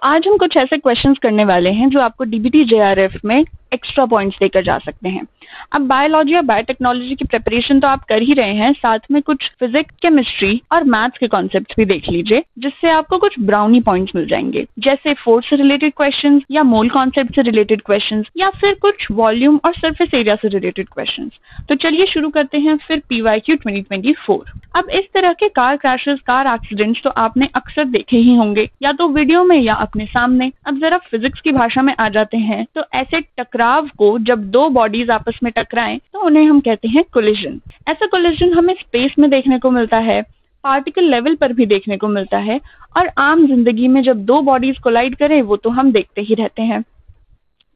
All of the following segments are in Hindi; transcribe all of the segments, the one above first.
आज हम कुछ ऐसे क्वेश्चंस करने वाले हैं जो आपको डीबीटी जेआरएफ में एक्स्ट्रा पॉइंट्स देकर जा सकते हैं। अब बायोलॉजी या बायोटेक्नोलॉजी की प्रिपरेशन तो आप कर ही रहे हैं, साथ में कुछ फिजिक्स, केमिस्ट्री और मैथ्स के कॉन्सेप्ट्स भी देख लीजिए, जिससे आपको कुछ ब्राउनी पॉइंट्स मिल जाएंगे, जैसे फोर्स से रिलेटेड क्वेश्चंस या मोल कॉन्सेप्ट से रिलेटेड क्वेश्चंस या फिर कुछ वॉल्यूम और सरफेस एरिया से रिलेटेड क्वेश्चंस। तो चलिए शुरू करते हैं फिर पीवाईक्यू 2024। अब इस तरह के कार क्रैशेस, कार एक्सीडेंट्स तो आपने अक्सर देखे ही होंगे, या तो वीडियो में या अपने सामने। अब जरा फिजिक्स की भाषा में आ जाते हैं तो ऐसे टकराव को जब दो बॉडीज आपस में टकराएं तो उन्हें हम कहते हैं कोलिजन। ऐसा कोलिजन हमें स्पेस में देखने को मिलता है, पार्टिकल लेवल पर भी देखने को मिलता है, और आम जिंदगी में जब दो बॉडीज कोलाइड करें वो तो हम देखते ही रहते हैं।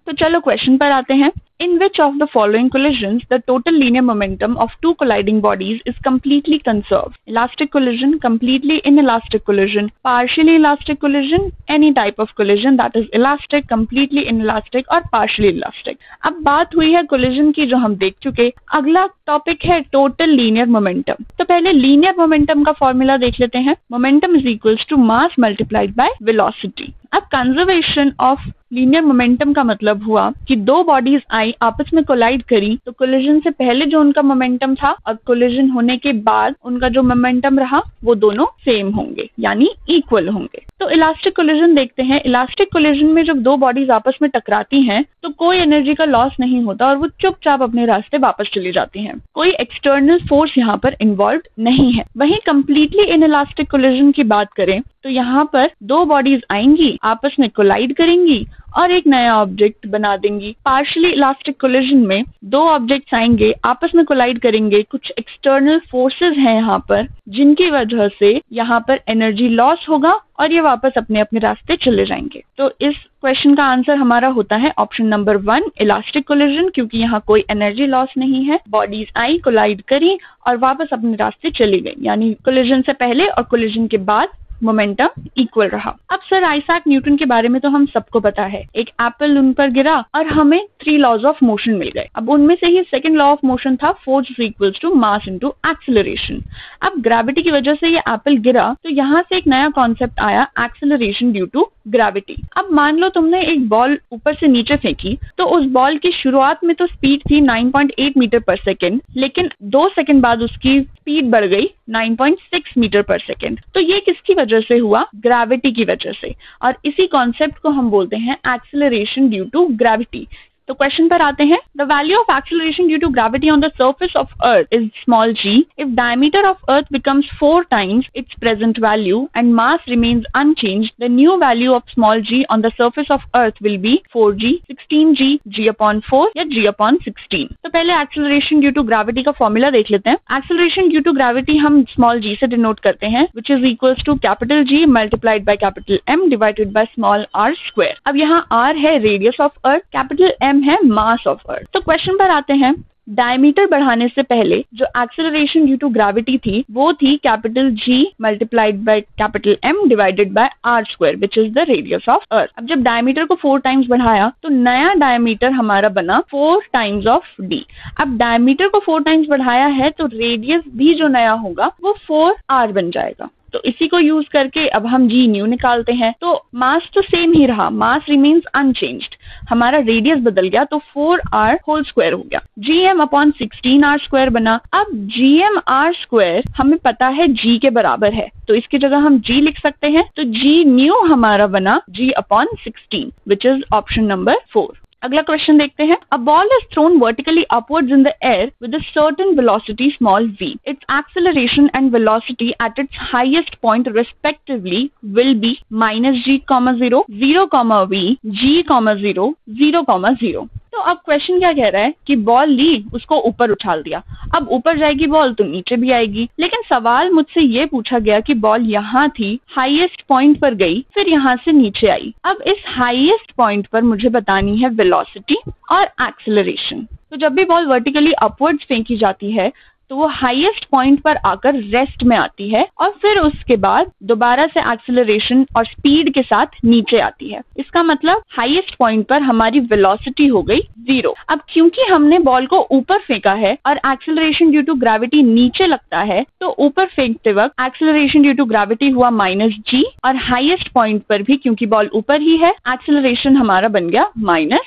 तो चलो क्वेश्चन पर आते हैं। In which of the following collisions the total linear momentum of two colliding bodies is completely conserved? Elastic collision, completely inelastic collision, partially elastic collision, any type of collision that is elastic, completely inelastic और partially elastic। अब बात हुई है collision की जो हम देख चुके। अगला टॉपिक है total linear momentum। तो पहले linear momentum का फॉर्मूला देख लेते हैं। Momentum is equals to mass multiplied by velocity। अब कंजर्वेशन ऑफ लीनियर मोमेंटम का मतलब हुआ कि दो बॉडीज आई, आपस में कोलाइड करी, तो कोलिजन से पहले जो उनका मोमेंटम था और कोलिजन होने के बाद उनका जो मोमेंटम रहा वो दोनों सेम होंगे, यानी इक्वल होंगे। तो इलास्टिक कोलिजन देखते हैं। इलास्टिक कोलिजन में जब दो बॉडीज आपस में टकराती हैं तो कोई एनर्जी का लॉस नहीं होता और वो चुपचाप अपने रास्ते वापस चली जाती हैं। कोई एक्सटर्नल फोर्स यहाँ पर इन्वॉल्व नहीं है। वहीं कंप्लीटली इनइलास्टिक कोलिजन की बात करें तो यहाँ पर दो बॉडीज आएंगी, आपस में कोलाइड करेंगी और एक नया ऑब्जेक्ट बना देंगी। पार्शियली इलास्टिक कोलिजन में दो ऑब्जेक्ट्स आएंगे, आपस में कोलाइड करेंगे, कुछ एक्सटर्नल फोर्सेस हैं यहाँ पर जिनकी वजह से यहाँ पर एनर्जी लॉस होगा और ये वापस अपने अपने रास्ते चले जाएंगे। तो इस क्वेश्चन का आंसर हमारा होता है ऑप्शन नंबर 1, इलास्टिक कोलिजन, क्योंकि यहाँ कोई एनर्जी लॉस नहीं है। बॉडीज आई, कोलाइड करी और वापस अपने रास्ते चली गई, यानी कोलिजन से पहले और कोलिजन के बाद मोमेंटम इक्वल रहा। अब सर आइजैक न्यूटन के बारे में तो हम सबको पता है। एक एप्पल उन पर गिरा और हमें 3 लॉज ऑफ मोशन मिल गए। अब उनमें से ही सेकंड लॉ ऑफ मोशन था force is equals to mass into acceleration. अब ग्रेविटी की वजह से ये एप्पल गिरा तो यहाँ से एक नया कॉन्सेप्ट आया, एक्सेलरेशन ड्यू टू ग्रेविटी। अब मान लो तुमने एक बॉल ऊपर से नीचे फेंकी, तो उस बॉल की शुरुआत में तो स्पीड थी 9.8 मीटर पर सेकेंड, लेकिन 2 सेकंड बाद उसकी स्पीड बढ़ गई 9.6 मीटर पर सेकेंड। तो ये किसकी वजह से हुआ? ग्रेविटी की वजह से। और इसी कॉन्सेप्ट को हम बोलते हैं एक्सेलरेशन ड्यू टू ग्रेविटी। तो क्वेश्चन पर आते हैं। The value of acceleration due to gravity on the surface of earth is small g if diameter of earth becomes 4 times its present value and mass remains unchanged. The new value of small g on the surface of earth will be 4g, 16g, g upon 4 या g upon 16। तो पहले एक्सेलरेशन ड्यू टू ग्रेविटी का फॉर्मूला देख लेते हैं। एक्सेलरेशन ड्यू टू ग्रेविटी हम स्मॉल g से डिनोट करते हैं, which is equals to capital G multiplied by capital M divided by small r square। अब यहाँ r है radius of earth, capital M है मास ऑफ अर्थ। तो क्वेश्चन पर आते हैं। डायमीटर बढ़ाने से पहले जो एक्सेलरेशन ड्यू टू ग्रेविटी थी वो थी capital G multiplied by capital M divided by r square, which is the radius of earth. अब जब डायमीटर को 4 टाइम्स बढ़ाया तो नया डायमीटर हमारा बना 4 टाइम्स ऑफ d। अब डायमीटर को 4 टाइम्स बढ़ाया है तो रेडियस भी जो नया होगा वो 4r बन जाएगा। तो इसी को यूज करके अब हम g न्यू निकालते हैं। तो मास तो सेम ही रहा, मास रिमेन्स अनचेंज्ड। हमारा रेडियस बदल गया तो 4r होल स्क्वायर हो गया, gm अपॉन 16r स्क्वायर बना। अब gm r स्क्वायर हमें पता है g के बराबर है, तो इसकी जगह हम g लिख सकते हैं। तो g न्यू हमारा बना g upon 16, which is option number 4। अगला क्वेश्चन देखते हैं। A ball is thrown vertically upwards in the air with a certain velocity small v. Its acceleration and velocity at its highest point respectively will be minus g, 0, 0, v, g, 0, 0, 0। तो अब क्वेश्चन क्या कह रहा है कि बॉल ली, उसको ऊपर उछाल दिया। अब ऊपर जाएगी बॉल तो नीचे भी आएगी, लेकिन सवाल मुझसे ये पूछा गया कि बॉल यहाँ थी, हाईएस्ट पॉइंट पर गई, फिर यहाँ से नीचे आई। अब इस हाईएस्ट पॉइंट पर मुझे बतानी है वेलोसिटी और एक्सेलरेशन। तो जब भी बॉल वर्टिकली अपवर्ड्स फेंकी जाती है तो वो हाईएस्ट पॉइंट पर आकर रेस्ट में आती है और फिर उसके बाद दोबारा से एक्सेलरेशन और स्पीड के साथ नीचे आती है। इसका मतलब हाईएस्ट पॉइंट पर हमारी वेलोसिटी हो गई 0। अब क्योंकि हमने बॉल को ऊपर फेंका है और एक्सेलरेशन ड्यू टू ग्रेविटी नीचे लगता है, तो ऊपर फेंकते वक्त एक्सेलरेशन ड्यू टू ग्रेविटी हुआ -g और हाईएस्ट पॉइंट पर भी क्योंकि बॉल ऊपर ही है, एक्सेलरेशन हमारा बन गया -g।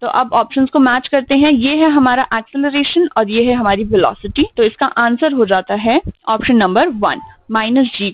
तो अब ऑप्शंस को मैच करते हैं। ये है हमारा एक्सेलरेशन और ये है हमारी वेलोसिटी। तो इसका आंसर हो जाता है ऑप्शन नंबर 1 -g,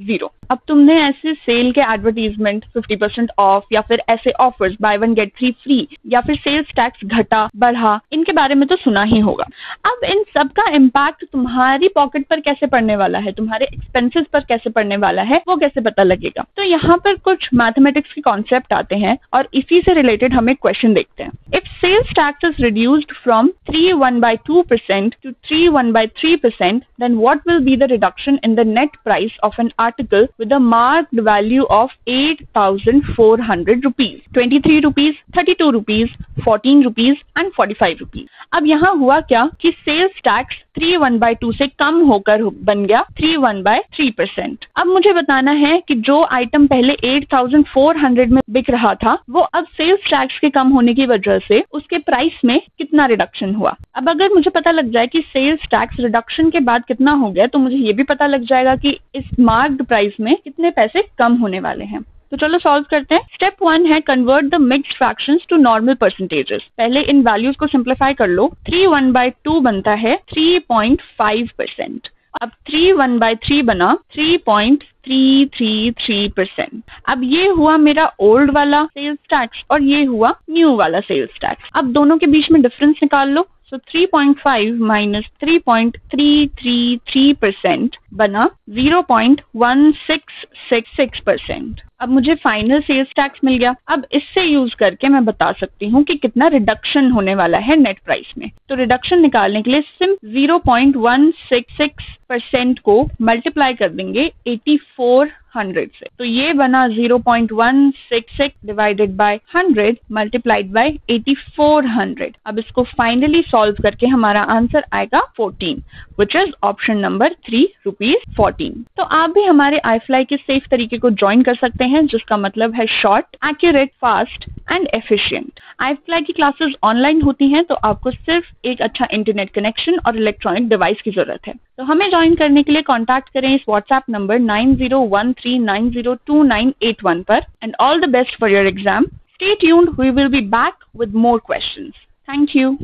0। अब तुमने ऐसे सेल के एडवर्टीजमेंट 50% ऑफ या फिर ऐसे ऑफर्स बाय 1 गेट 3 फ्री या फिर सेल्स टैक्स घटा बढ़ा, इनके बारे में तो सुना ही होगा। अब इन सब का इम्पैक्ट तुम्हारी पॉकेट पर कैसे पड़ने वाला है, तुम्हारे एक्सपेंसेस पर कैसे पड़ने वाला है, वो कैसे पता लगेगा। तो यहाँ पर कुछ मैथमेटिक्स के कॉन्सेप्ट आते हैं और इसी से रिलेटेड हम एक क्वेश्चन देखते हैं। If sales tax is reduced from 3(1/2% to 3(1/3%, then what will be the reduction in the net price of an article with a marked value of 8,400 rupees, 23 rupees, 32 rupees, 14 rupees and 45 rupees। अब यहाँ हुआ क्या कि सेल्स टैक्स 3(1/2 से कम होकर बन गया 3(1/3%। अब मुझे बताना है कि जो आइटम पहले 8,400 में बिक रहा था, वो अब सेल्स टैक्स के कम होने की वजह से उसके प्राइस में कितना रिडक्शन हुआ। अब अगर मुझे पता लग जाए कि सेल्स टैक्स रिडक्शन के बाद कितना हो गया, तो मुझे ये भी पता लग जाएगा कि इस मार्क्ड प्राइस में कितने पैसे कम होने वाले हैं। तो चलो सॉल्व करते हैं। स्टेप 1 है convert the mixed fractions to normal percentages. पहले इन वैल्यूज को सिंप्लीफाई कर लो। 3(1/2) बनता है 3.5%। अब 3(1/3) बना 3.333%। अब ये हुआ मेरा ओल्ड वाला सेल्स टैक्स और ये हुआ न्यू वाला सेल्स टैक्स। अब दोनों के बीच में डिफरेंस निकाल लो। So 3.5 minus 3.333% बना 0.1666%। अब मुझे फाइनल सेल्स टैक्स मिल गया। अब इससे यूज करके मैं बता सकती हूँ कि कितना रिडक्शन होने वाला है नेट प्राइस में। तो रिडक्शन निकालने के लिए सिर्फ 0.166% को मल्टीप्लाई कर देंगे 8400 से। तो ये बना 0.166 डिवाइडेड बाय 100 मल्टीप्लाइड बाय 8400। अब इसको फाइनली सॉल्व करके हमारा आंसर आएगा 14, विच इज ऑप्शन नंबर 3 ₹14। तो आप भी हमारे iFly के सेफ तरीके को ज्वाइन कर सकते हैं, जिसका मतलब है short, accurate, fast and efficient. iFly की क्लासेस ऑनलाइन होती हैं, तो आपको सिर्फ एक अच्छा इंटरनेट कनेक्शन और इलेक्ट्रॉनिक डिवाइस की जरूरत है। तो हमें ज्वाइन करने के लिए कांटेक्ट करें इस व्हाट्सएप नंबर 9013902981 पर। And all the best for your exam. Stay tuned, we will be back with more questions. Thank you.